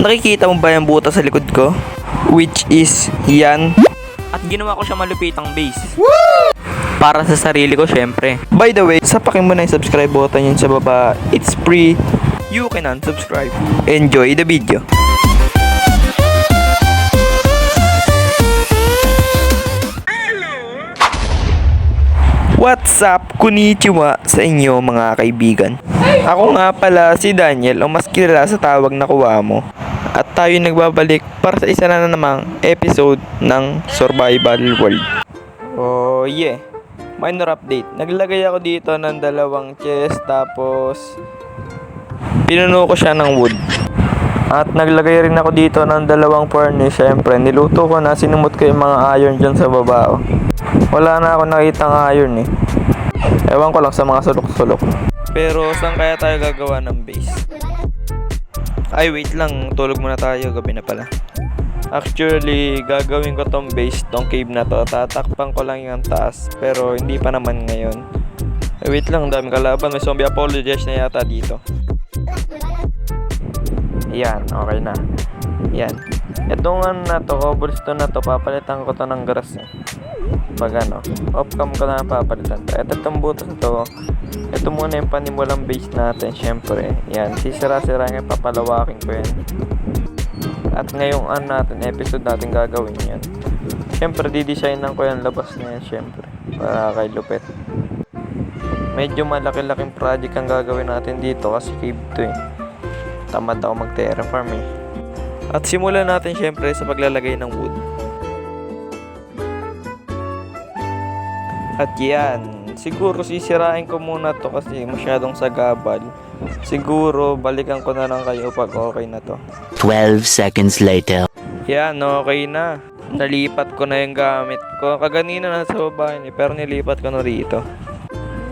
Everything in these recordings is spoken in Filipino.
Nakikita mo ba yung butas sa likod ko? Which is yan. At ginawa ko siya malupitang base. Para sa sarili ko syempre. By the way, sapakin mo na yung subscribe button yun sa baba. It's free. You can unsubscribe. Enjoy the video. What's up? Konnichiwa sa inyo mga kaibigan. Ako nga pala si Daniel o mas kilala sa tawag na Kuwamo. At tayo nagbabalik para sa isa na namang episode ng Survival World. Oh yeah, minor update. Naglagay ako dito ng 2 chest tapos pinuno ko siya ng wood. At naglagay rin ako dito ng 2 furnace. Siyempre niluto ko na, sinumot ko yung mga iron dyan sa baba. Oh. Wala na ako nakitang iron eh. Ewan ko lang sa mga sulok-sulok. Pero saan kaya tayo gagawa ng base? Ay wait lang, tulog muna tayo, gabi na pala. Actually, gagawin ko tong base, tong cave na to. Tatakpan ko lang yung taas, pero hindi pa naman ngayon. Ay wait lang, daming kalaban, may zombie apologize na yata dito. Yan, okay na. Yan. Itong na to, cobblestone na to, papalitan ko to ng grass eh. Pag off-cam ko na papalitan to. Ito itong butas na to. Ito muna yung panimulang base natin, syempre. Yan, sisira-sira nga, papalawakin ko yan. At ngayong episode natin gagawin yan. Syempre, didesignan ko yung labas na yan, syempre. Para kay Lupet. Medyo malaki-laking project ang gagawin natin dito kasi cave to eh. Tamad ako mag-terraform eh. At simulan natin syempre sa paglalagay ng wood. At yan, siguro sisirain ko muna to kasi masyadong sagabal. Siguro balikan ko na lang kayo pag okay na to. 12 seconds later. Yan, okay na. Nalipat ko na yung gamit ko. Kaganina na sa baba yun eh, pero nilipat ko na rito.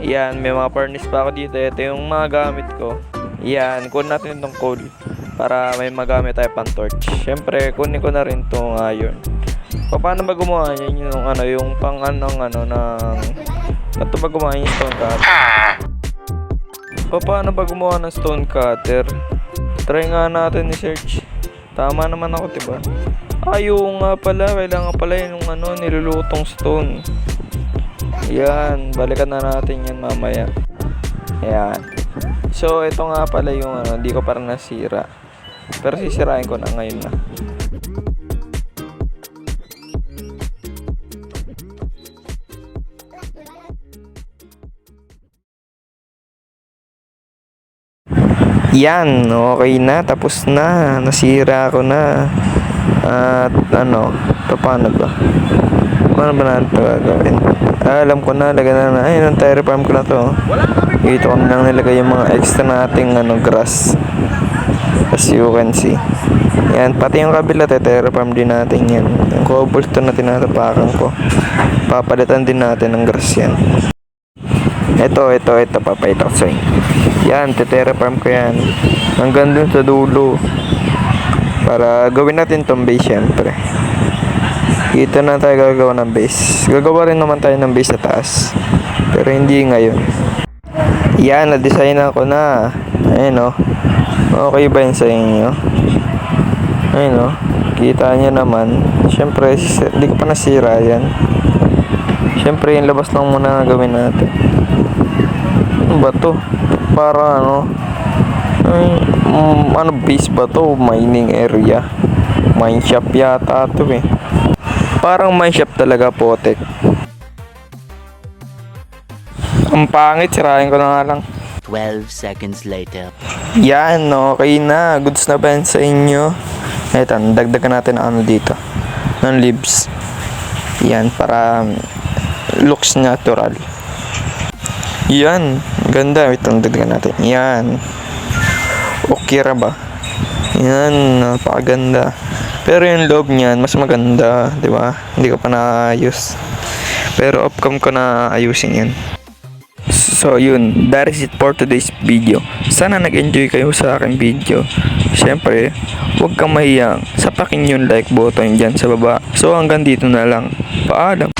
Yan, may mga furnace pa ako dito. Ito yung mga gamit ko. Yan, kunin natin itong coal para may magamit tayo pang torch. Siyempre, kunin ko na rin itong iron. Paano ba gumawa yan? Yung pang ito ba gumawa yung stone cutter? Paano ba gumawa ng stone cutter? Try nga natin i-search. Tama naman ako, diba? Yung nga pala, kailangan pala yung nilulutong stone. Yan, balikan na natin yan mamaya. Yan. So, ito nga pala yung hindi ko parang nasira. Pero sisirain ko na ngayon na. Yan, okay na. Tapos na. Nasira ko na. At paano ba? Paano ba natin ito gagawin? Alam ko na, lagyan na. Ayun, ang terraform ko na to. Dito ko na lang nilagay yung mga extra nating grass. As you can see. Yan, pati yung kabila, terraform din natin yan. Yung cobblestone na tinatapakan ko. Papalitan din natin ng grass yan. Ito, papayta ko sa inyo. Yan, terraform ko yan. Hanggang dun sa dulo. Para gawin natin tong base syempre. Dito na tayo gagawa ng base. Gagawa rin naman tayo ng base sa taas. Pero hindi ngayon. Yan, na-design ko na. Ayun okay ba yun sa inyo? Ayun kita nyo naman. Syempre, hindi ko pa nasira yan. Syempre, yung labas lang muna gawin natin. Ano ba to? Para base ba to? Mining area. Mine shop yata to eh. Parang mine shop talaga, potek. Ang pangit, sirain ko na nga lang. 12 seconds later. Yan, okay na. Goods na ba yan sa inyo? Ito, dagdagan natin ang dito. Ng leaves. Yan, para looks natural. Yan, ganda. Ito, dagdagan natin. Yan. Okay ra ba? Yan, napakaganda. Pero yung loob niyan, mas maganda. Diba? Hindi ko pa naayos. Pero off-cam ko na ayusin yan. So yun, that is it for today's video. Sana nag-enjoy kayo sa aking video. Siyempre, huwag kang mahiyang sapakin yung like button dyan sa baba. So hanggang dito na lang. Paalam.